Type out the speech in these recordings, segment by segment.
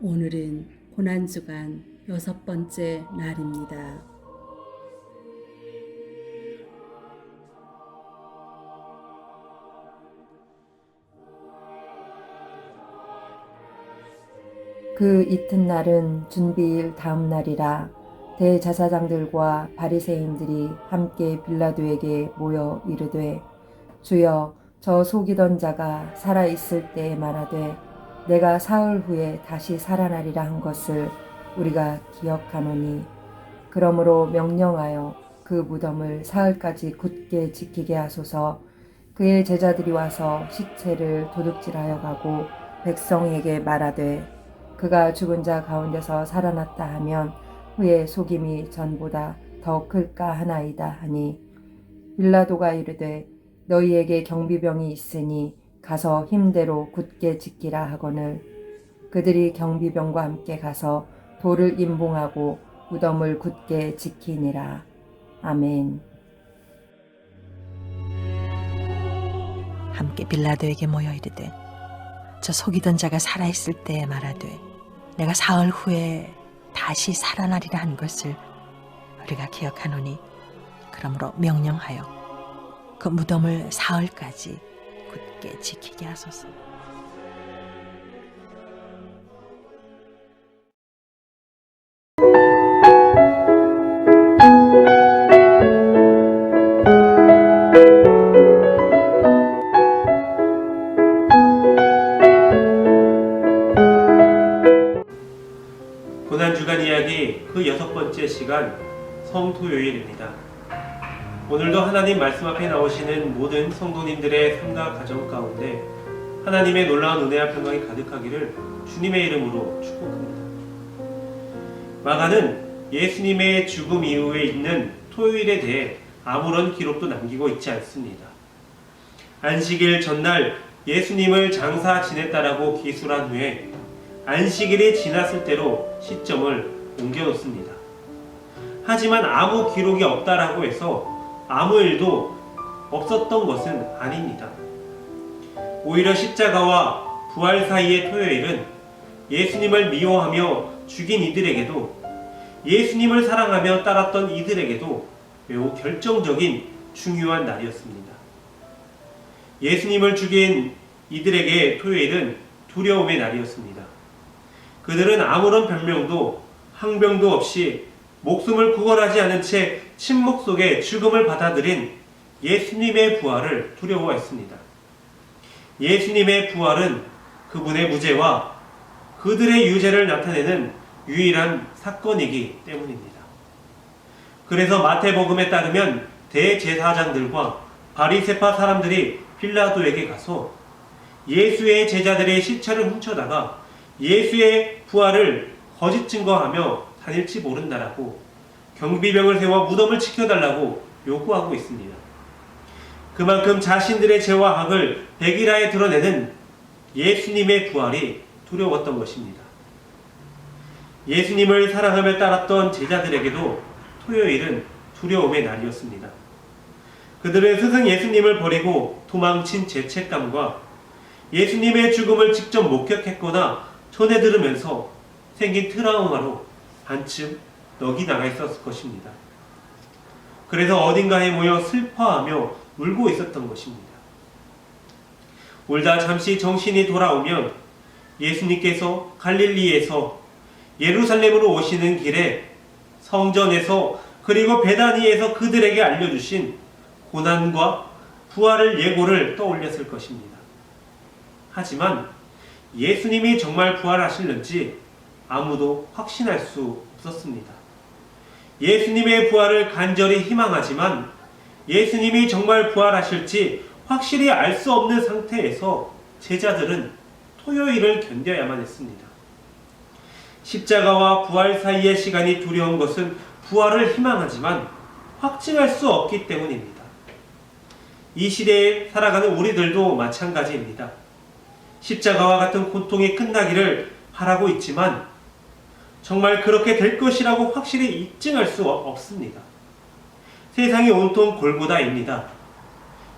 오늘은 고난주간 6번째 날입니다. 그 이튿날은 준비일 다음 날이라. 대제사장들과 바리새인들이 함께 빌라도에게 모여 이르되, 주여, 저 속이던 자가 살아 있을 때에 말하되 내가 사흘 후에 다시 살아나리라 한 것을 우리가 기억하노니, 그러므로 명령하여 그 무덤을 사흘까지 굳게 지키게 하소서. 그의 제자들이 와서 시체를 도둑질하여 가고 백성에게 말하되, 그가 죽은 자 가운데서 살아났다 하면 후에 속임이 전보다 더 클까 하나이다 하니, 빌라도가 이르되 너희에게 경비병이 있으니 가서 힘대로 굳게 지키라 하거늘, 그들이 경비병과 함께 가서 돌을 임봉하고 무덤을 굳게 지키니라. 아멘. 함께 빌라도에게 모여 이르되, 저 속이던 자가 살아있을 때에 말하되 내가 사흘 후에 다시 살아나리라 한 것을 우리가 기억하노니, 그러므로 명령하여 그 무덤을 사흘까지 굳게 지키게 하소서. 고난주간 이야기 그 6번째 시간, 성토요일입니다. 오늘도 하나님 말씀 앞에 나오시는 모든 성도님들의 삶과 가정 가운데 하나님의 놀라운 은혜와 평강이 가득하기를 주님의 이름으로 축복합니다. 마가는 예수님의 죽음 이후에 있는 토요일에 대해 아무런 기록도 남기고 있지 않습니다. 안식일 전날 예수님을 장사 지냈다라고 기술한 후에 안식일이 지났을 때로 시점을 옮겨놓습니다. 하지만 아무 기록이 없다라고 해서 아무 일도 없었던 것은 아닙니다. 오히려 십자가와 부활 사이의 토요일은 예수님을 미워하며 죽인 이들에게도, 예수님을 사랑하며 따랐던 이들에게도 매우 결정적인 중요한 날이었습니다. 예수님을 죽인 이들에게 토요일은 두려움의 날이었습니다. 그들은 아무런 변명도 항변도 없이 목숨을 구걸하지 않은 채 침묵 속에 죽음을 받아들인 예수님의 부활을 두려워했습니다. 예수님의 부활은 그분의 무죄와 그들의 유죄를 나타내는 유일한 사건이기 때문입니다. 그래서 마태복음에 따르면 대제사장들과 바리새파 사람들이 빌라도에게 가서 예수의 제자들의 시체를 훔쳐다가 예수의 부활을 거짓 증거하며 다닐지 모른다라고 경비병을 세워 무덤을 지켜달라고 요구하고 있습니다. 그만큼 자신들의 죄와 악을 백일하에 드러내는 예수님의 부활이 두려웠던 것입니다. 예수님을 사랑하며 따랐던 제자들에게도 토요일은 두려움의 날이었습니다. 그들은 스승 예수님을 버리고 도망친 죄책감과 예수님의 죽음을 직접 목격했거나 전해 들으면서 생긴 트라우마로 한층 넋이 나가 있었을 것입니다. 그래서 어딘가에 모여 슬퍼하며 울고 있었던 것입니다. 울다 잠시 정신이 돌아오면 예수님께서 갈릴리에서 예루살렘으로 오시는 길에 성전에서 그리고 베다니에서 그들에게 알려주신 고난과 부활을 예고를 떠올렸을 것입니다. 하지만 예수님이 정말 부활하실는지 아무도 확신할 수 없었습니다. 예수님의 부활을 간절히 희망하지만 예수님이 정말 부활하실지 확실히 알 수 없는 상태에서 제자들은 토요일을 견뎌야만 했습니다. 십자가와 부활 사이의 시간이 두려운 것은 부활을 희망하지만 확증할 수 없기 때문입니다. 이 시대에 살아가는 우리들도 마찬가지입니다. 십자가와 같은 고통이 끝나기를 바라고 있지만 정말 그렇게 될 것이라고 확실히 입증할 수 없습니다. 세상이 온통 골고다입니다.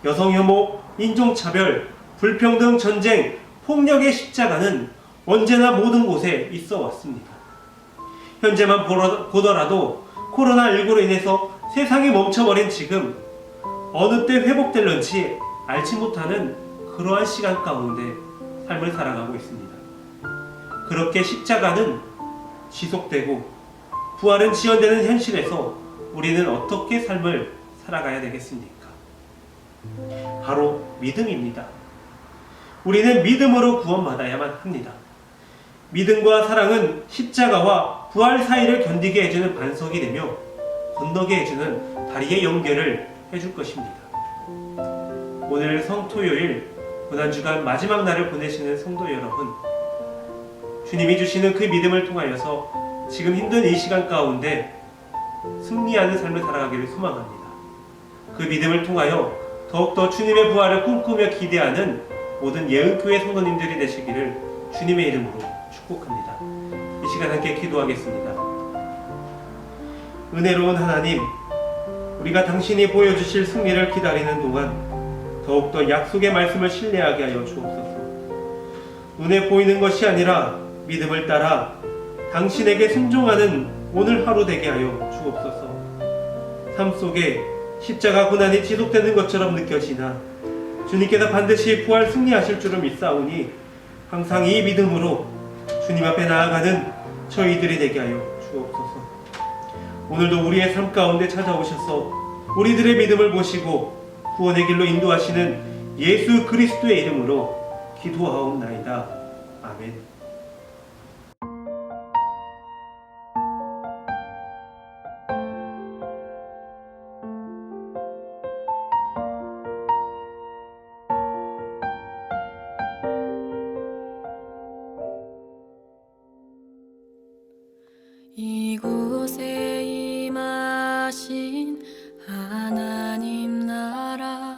여성혐오, 인종차별, 불평등, 전쟁, 폭력의 십자가는 언제나 모든 곳에 있어 왔습니다. 현재만 보더라도 코로나19로 인해서 세상이 멈춰버린 지금 어느 때 회복될런지 알지 못하는 그러한 시간 가운데 삶을 살아가고 있습니다. 그렇게 십자가는 지속되고 부활은 지연되는 현실에서 우리는 어떻게 삶을 살아가야 되겠습니까? 바로 믿음입니다. 우리는 믿음으로 구원받아야만 합니다. 믿음과 사랑은 십자가와 부활 사이를 견디게 해주는 반석이 되며 건너게 해주는 다리의 연결을 해줄 것입니다. 오늘 성토요일 고난주간 마지막 날을 보내시는 성도 여러분, 주님이 주시는 그 믿음을 통하여서 지금 힘든 이 시간 가운데 승리하는 삶을 살아가기를 소망합니다. 그 믿음을 통하여 더욱더 주님의 부활을 꿈꾸며 기대하는 모든 예은교회 성도님들이 되시기를 주님의 이름으로 축복합니다. 이 시간 함께 기도하겠습니다. 은혜로운 하나님, 우리가 당신이 보여주실 승리를 기다리는 동안 더욱더 약속의 말씀을 신뢰하게 하여 주옵소서. 눈에 보이는 것이 아니라 믿음을 따라 당신에게 순종하는 오늘 하루 되게 하여 주옵소서. 삶 속에 십자가 고난이 지속되는 것처럼 느껴지나 주님께서 반드시 부활 승리하실 줄을 믿사오니 항상 이 믿음으로 주님 앞에 나아가는 저희들이 되게 하여 주옵소서. 오늘도 우리의 삶 가운데 찾아오셔서 우리들의 믿음을 보시고 구원의 길로 인도하시는 예수 그리스도의 이름으로 기도하옵나이다. 아멘. 이곳에 임하신 하나님 나라,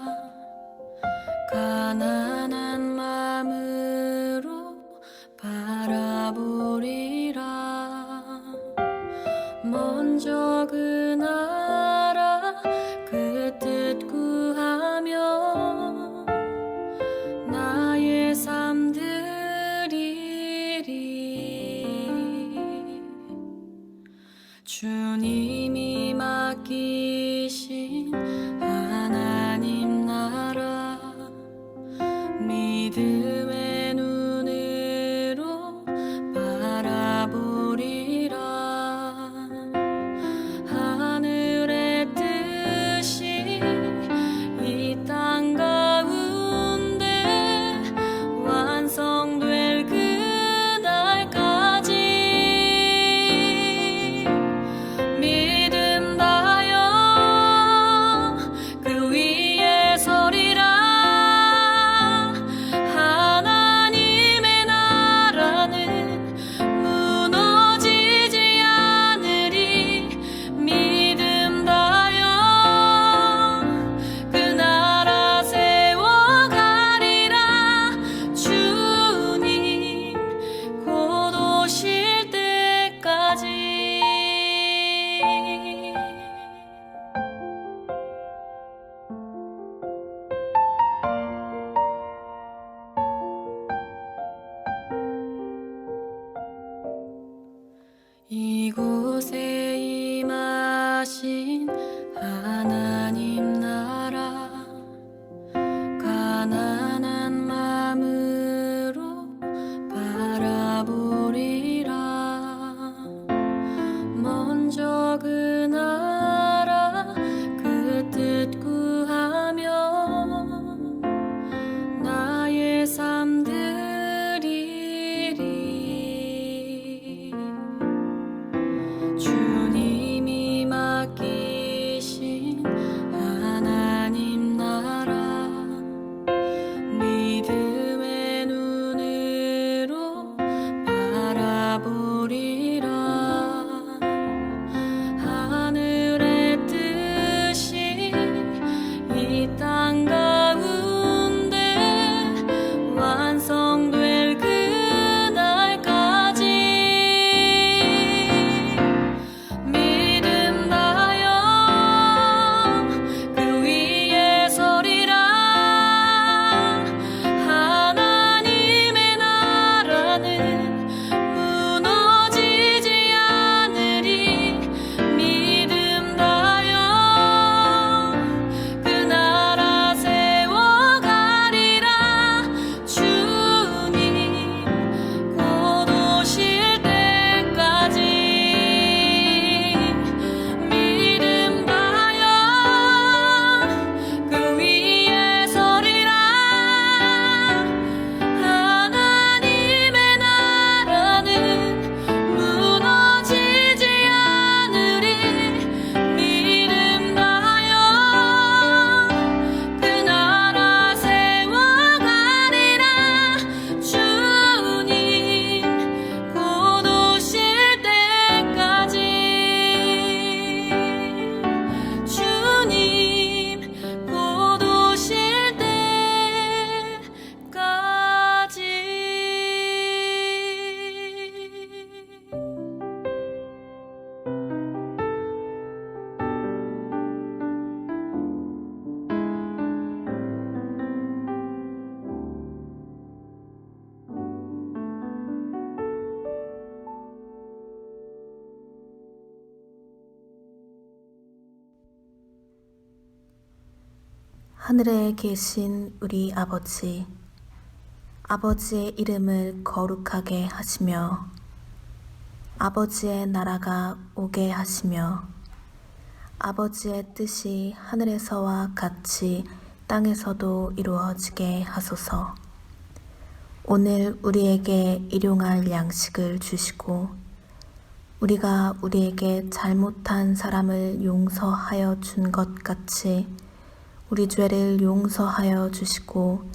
가난한 마음으로 바라보리라. 먼저 그 나라 그 뜻 구하며 나의 삶 드리리. 주님이 맡기신 하나님 나라, 믿음의 눈으로 바라보리라. 하늘의 뜻이 이 땅 가운데 완성될 그날까지 믿음 다여 그 위에 서리라. 하나님의 나라는 무너지지 않으리. 믿음 다여 그 나라 세워가리라. 주님 곧 오실 때까지. 이곳에 임하신 하나님 나라, 가난한 마음으로 바라보리라. 먼저 그 나라 그 뜻 구하며 나의 삶 드리리. 주님이 맡기 하늘에 계신 우리 아버지, 아버지의 이름을 거룩하게 하시며 아버지의 나라가 오게 하시며 아버지의 뜻이 하늘에서와 같이 땅에서도 이루어지게 하소서. 오늘 우리에게 일용할 양식을 주시고 우리가 우리에게 잘못한 사람을 용서하여 준 것 같이 우리 죄를 용서하여 주시고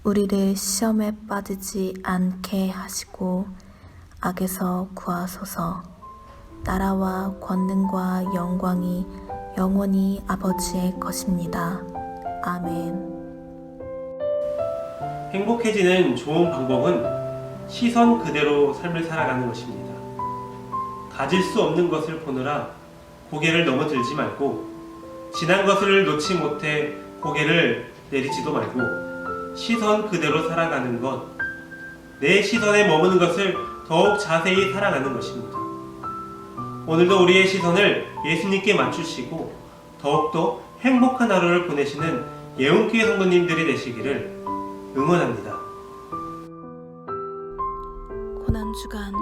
우리를 시험에 빠지지 않게 하시고 악에서 구하소서. 나라와 권능과 영광이 영원히 아버지의 것입니다. 아멘. 행복해지는 좋은 방법은 시선 그대로 삶을 살아가는 것입니다. 가질 수 없는 것을 보느라 고개를 넘어들지 말고 지난 것을 놓지 못해 고개를 내리지도 말고 시선 그대로 살아가는 것, 내 시선에 머무는 것을 더욱 자세히 살아가는 것입니다. 오늘도 우리의 시선을 예수님께 맞추시고 더욱더 행복한 하루를 보내시는 예언교회 성도님들이 되시기를 응원합니다. 고난주간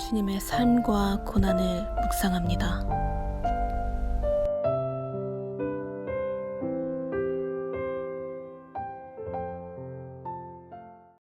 주님의 삶과 고난을 묵상합니다.